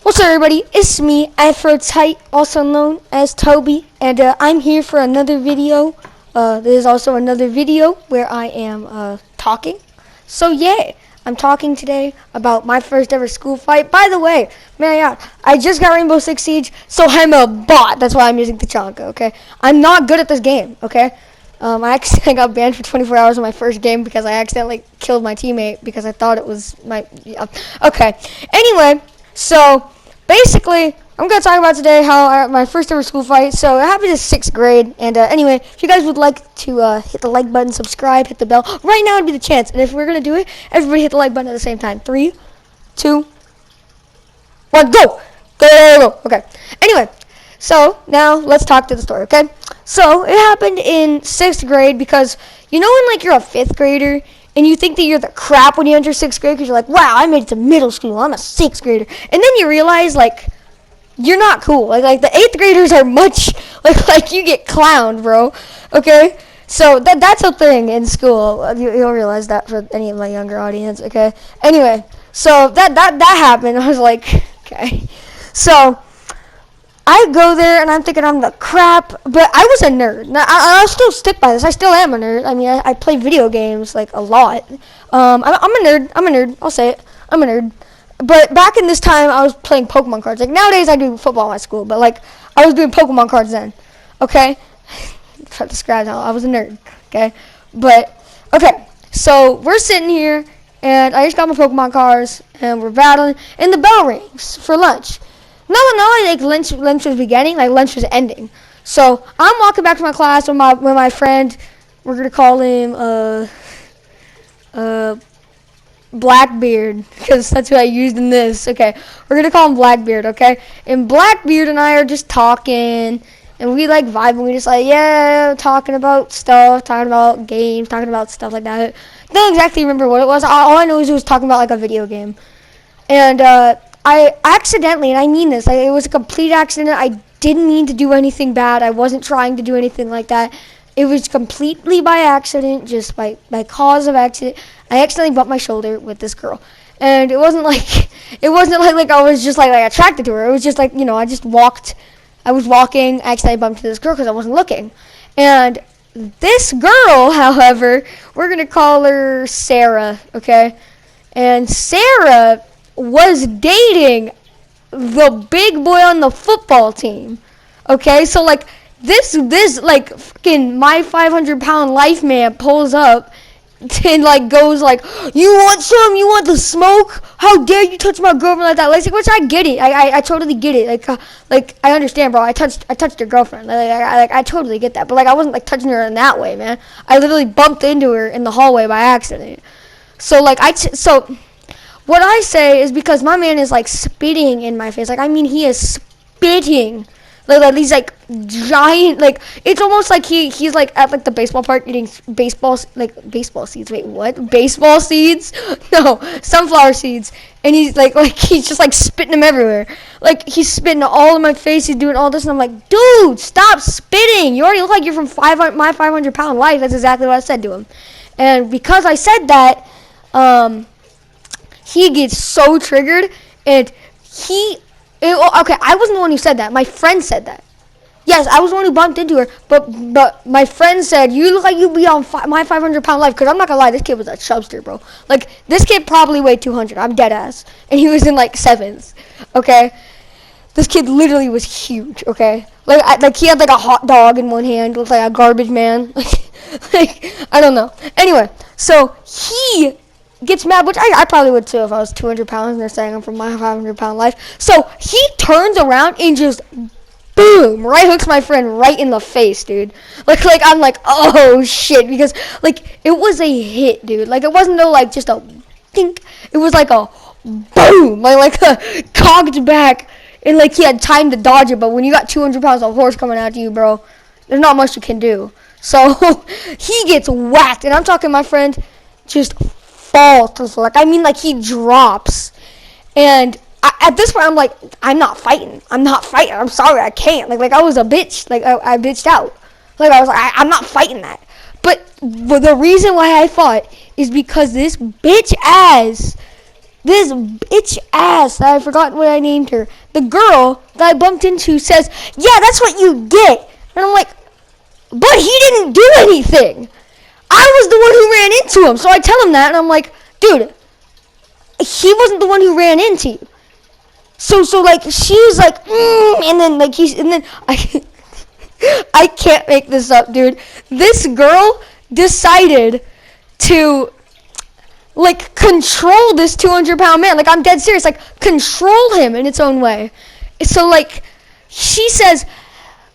What's up, everybody? It's me, Aphrodite, also known as Toby, and I'm here for another video. There's also another video where I am talking. So yeah, I'm talking today about my first ever school fight. By the way, man, I just got Rainbow Six Siege, so I'm a bot. That's why I'm using Tachanka, okay? I'm not good at this game, okay? I accidentally got banned for 24 hours on my first game because I accidentally killed my teammate because I thought it was my... Okay, anyway, so... basically, I'm going to talk about today how my first ever school fight. So it happened in 6th grade. And anyway, if you guys would like to hit the like button, subscribe, hit the bell. Right now would be the chance. And if we're going to do it, everybody hit the like button at the same time. 3, 2, 1, go! Go! Okay. Anyway, so now let's talk to the story, okay? So it happened in 6th grade because, you know when like you're a 5th grader and you think that you're the crap when you enter 6th grade because you're like, wow, I made it to middle school. I'm a 6th grader. And then you realize, like, you're not cool. Like the 8th graders are much, like you get clowned, bro. Okay? So that's a thing in school. You'll realize that for any of my younger audience, okay? Anyway, so that happened. I was like, okay. So I go there and I'm thinking I'm the crap, but I was a nerd. Now, I'll still stick by this. I still am a nerd. I mean, I play video games like a lot. I'm a nerd. I'm a nerd. I'll say it. I'm a nerd. But back in this time, I was playing Pokemon cards. Like nowadays, I do football at school, but like I was doing Pokemon cards then. Okay, try to describe how I was a nerd. Okay, but okay. So we're sitting here, and I just got my Pokemon cards, and we're battling, and the bell rings for lunch. No, like lunch was beginning, like lunch was ending. So I'm walking back to my class with my friend. We're gonna call him Blackbeard because that's who I used in this. Okay, we're gonna call him Blackbeard. Okay, and Blackbeard and I are just talking, and we like vibing. We just like talking about stuff, talking about games, talking about stuff like that. I don't exactly remember what it was. All I know is it was talking about like a video game, and I accidentally, and I mean this, it was a complete accident. I didn't mean to do anything bad. I wasn't trying to do anything like that. It was completely by accident, just by cause of accident. I accidentally bumped my shoulder with this girl. And it wasn't like I was just like attracted to her. It was just like, I just walked. I was walking, I accidentally bumped into this girl because I wasn't looking. And this girl, however, we're going to call her Sarah, okay? And Sarah was dating the big boy on the football team. Okay, so like this like fucking my 500-pound life man pulls up and like goes like, you want some? You want the smoke? How dare you touch my girlfriend like that? Like, which I get it. I totally get it. Like I understand, bro. I touched your girlfriend. I totally get that. But like I wasn't like touching her in that way, man. I literally bumped into her in the hallway by accident. So like what I say is because my man is like spitting in my face. Like I mean, he is spitting. Like these like giant. Like it's almost like he's like at like the baseball park eating baseball seeds. Wait, what? Baseball seeds? No, sunflower seeds. And he's like he's just like spitting them everywhere. Like he's spitting all in my face. He's doing all this, and I'm like, dude, stop spitting. You already look like you're from my 500-pound life. That's exactly what I said to him. And because I said that, he gets so triggered, and okay, I wasn't the one who said that. My friend said that. Yes, I was the one who bumped into her, but my friend said, you look like you be on my 500-pound life, because I'm not going to lie, this kid was a chubster, bro. Like, this kid probably weighed 200. I'm dead ass. And he was in, like, 7th, okay? This kid literally was huge, okay? Like he had, like, a hot dog in one hand, looked like a garbage man. Like, I don't know. Anyway, so he gets mad, which I probably would too if I was 200 pounds and they're saying I'm from my 500-pound life. So he turns around and just boom, right hooks my friend right in the face, dude. Like I'm like, oh shit, because like it was a hit, dude. Like it wasn't no like just a dink. It was like a boom, like a cocked back, and like he had time to dodge it. But when you got 200 pounds of horse coming at you, bro, there's not much you can do. So he gets whacked, and I'm talking my friend just falls to the floor. Like I mean, like he drops, and at this point I'm like, I'm not fighting. I'm sorry, I can't. Like I was a bitch. Like I bitched out. Like I was like, I'm not fighting that. But the reason why I fought is because this bitch ass this bitch ass that I forgot what I named her, the girl that I bumped into says, yeah, that's what you get. And I'm like, but he didn't do anything. I was the one who ran into him. So I tell him that, and I'm like, dude, he wasn't the one who ran into you. So like, she was like, and then like I can't make this up, dude. This girl decided to like control this 200-pound man. Like, I'm dead serious. Like, control him in its own way. So like, she says,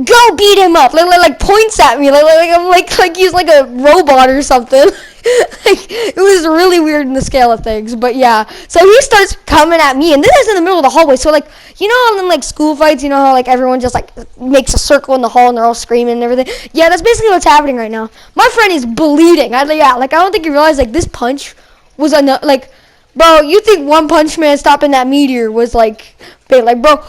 go beat him up. Like points at me. Like I'm like he's like a robot or something. Like, it was really weird in the scale of things. But yeah, so he starts coming at me, and this is in the middle of the hallway. So like, you know how in like school fights, you know how like everyone just like makes a circle in the hall and they're all screaming and everything. Yeah, that's basically what's happening right now. My friend is bleeding. I don't think you realize like this punch was enough. Like, bro, you think One Punch Man stopping that meteor was like big? Like, bro,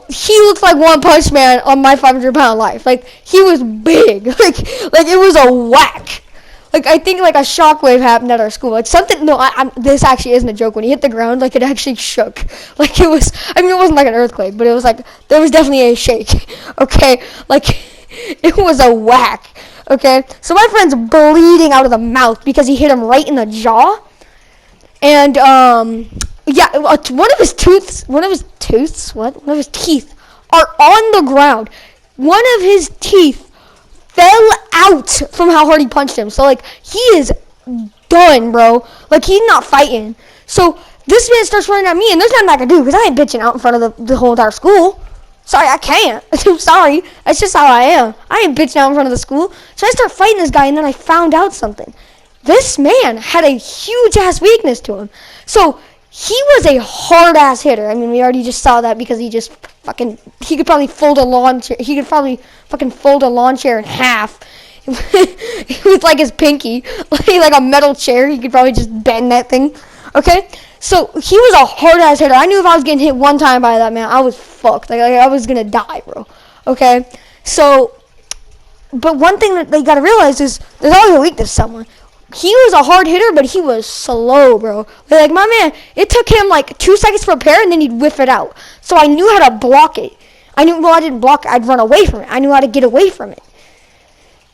he looked like One Punch Man on my 500-pound life. Like, he was big. Like it was a whack. Like, I think like a shockwave happened at our school. Like something. No, this actually isn't a joke. When he hit the ground, like it actually shook. Like it was. I mean, it wasn't like an earthquake, but it was like there was definitely a shake. Okay, like it was a whack. Okay, so my friend's bleeding out of the mouth because he hit him right in the jaw. And yeah, one of his teeth are on the ground. One of his teeth fell out from how hard he punched him. So like, he is done, bro. Like, he's not fighting. So this man starts running at me, and there's nothing I can do because I ain't bitching out in front of the whole entire school. Sorry, I can't. I'm sorry. That's just how I am. I ain't bitching out in front of the school. So I start fighting this guy, and then I found out something. This man had a huge-ass weakness to him. So he was a hard-ass hitter. I mean, we already just saw that because he could probably fold a lawn chair. He could probably fucking fold a lawn chair in half with, like, his pinky. Like a metal chair. He could probably just bend that thing. Okay? So he was a hard-ass hitter. I knew if I was getting hit one time by that man, I was fucked. Like I was going to die, bro. Okay? So, but one thing that they got to realize is there's always a weakness to someone. He was a hard hitter, but he was slow, bro. Like, my man, it took him like 2 seconds to prepare, and then he'd whiff it out. So I knew how to block it. I didn't block it. I'd run away from it. I knew how to get away from it.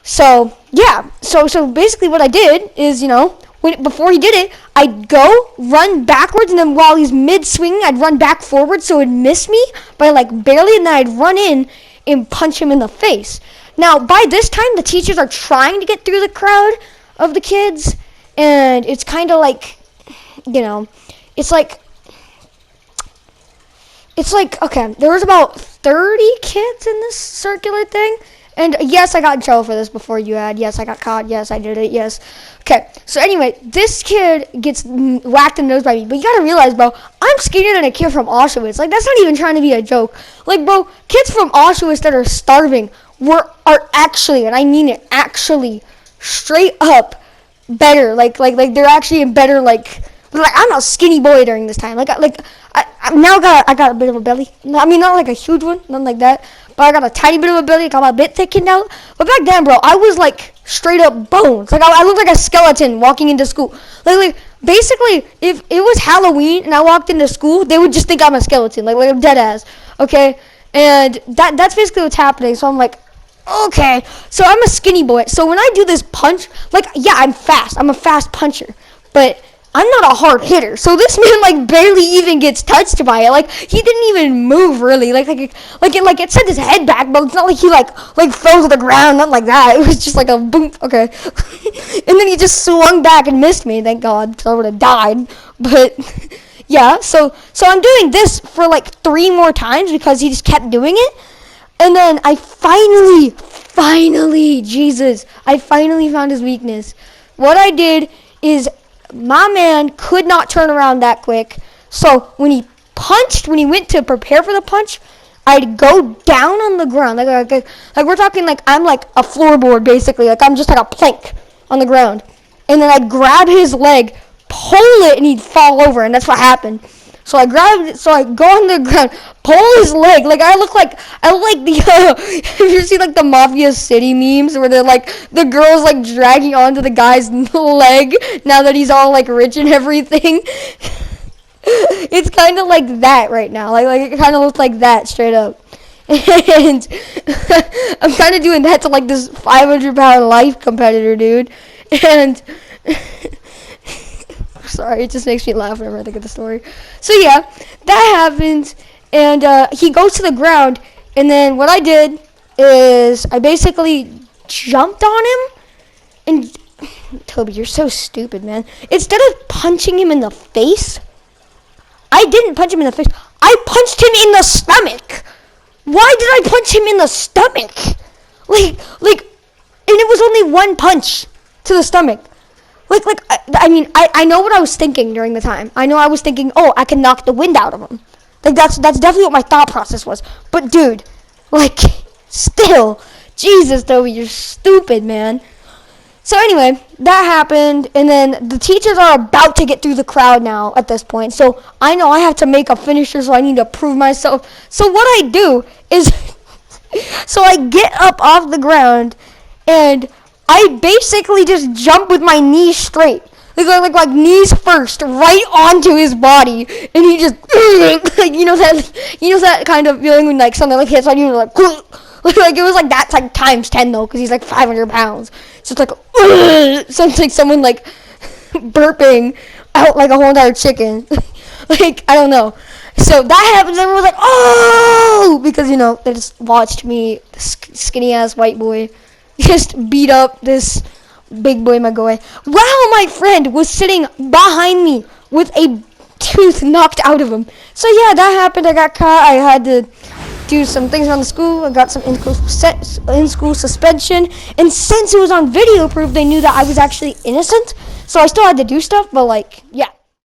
So, yeah. So basically what I did is, you know, before he did it, I'd go, run backwards, and then while he's mid-swinging, I'd run back forward so it'd miss me by, like, barely, and then I'd run in and punch him in the face. Now, by this time, the teachers are trying to get through the crowd of the kids, and it's kind of like, you know, it's like, okay, there was about 30 kids in this circular thing, and yes, I got in trouble for this before you had, yes, I got caught, yes, I did it, yes. Okay, so anyway, this kid gets whacked in the nose by me, but you gotta realize, bro, I'm skinnier than a kid from Auschwitz. Like, that's not even trying to be a joke. Like, bro, kids from Auschwitz that are starving are actually, and I mean it, actually, straight up better. Like they're actually in better, like I'm a skinny boy during this time. I got a bit of a belly. I mean, not like a huge one, nothing like that, but I got a tiny bit of a belly. I got my bit thickened out. But back then, bro, I was like straight up bones. Like I looked like a skeleton walking into school. Like basically, if it was Halloween and I walked into school, they would just think I'm a skeleton. Like I'm dead ass. Okay, and that's basically what's happening. So I'm like, okay, so I'm a skinny boy. So when I do this punch, like, yeah, I'm fast. I'm a fast puncher, but I'm not a hard hitter. So this man, like, barely even gets touched by it. Like, he didn't even move, really. Like it sent his head back, but it's not like he, like fell to the ground, nothing like that. It was just like a boom, okay. And then he just swung back and missed me, thank God, because I would have died. But, yeah, so I'm doing this for, like, 3 more times because he just kept doing it. And then I finally found his weakness. What I did is my man could not turn around that quick. So when he went to prepare for the punch, I'd go down on the ground. Like we're talking like I'm like a floorboard basically. Like I'm just like a plank on the ground. And then I'd grab his leg, pull it, and he'd fall over. And that's what happened. So I grabbed it, so I go on the ground, pull his leg. Like I look like the have you seen like the Mafia City memes where they're like the girl's like dragging onto the guy's leg now that he's all like rich and everything? It's kind of like that right now. Like it kind of looks like that straight up. And I'm kind of doing that to like this 500-pound life competitor, dude. And sorry, it just makes me laugh whenever I think of the story. So yeah, that happens, and he goes to the ground, and then what I did is I basically jumped on him, and Toby, you're so stupid, man. Instead of punching him in the face, I didn't punch him in the face. I punched him in the stomach. Why did I punch him in the stomach? Like, and it was only one punch to the stomach. I mean, I know what I was thinking during the time. I know I was thinking, oh, I can knock the wind out of him. Like, that's definitely what my thought process was. But, dude, like, still, Jesus, Toby, you're stupid, man. So anyway, that happened, and then the teachers are about to get through the crowd now at this point. So I know I have to make a finisher, so I need to prove myself. So what I do is, so I get up off the ground, and I basically just jump with my knees straight. Like knees first, right onto his body, and he just, like, you know that kind of feeling when like something like hits on you, like, like it was like that, like times 10 though, because he's like 500 pounds. So it's like, sounds like someone like burping out like a whole entire chicken. Like, I don't know. So that happens, and everyone's like, oh, because they just watched me, this skinny ass white boy, just beat up this big boy while my friend was sitting behind me with a tooth knocked out of him. So yeah, that happened. I got caught. I had to do some things around the school. I got some in-school suspension. And since it was on video proof, they knew that I was actually innocent. So I still had to do stuff, but like, yeah.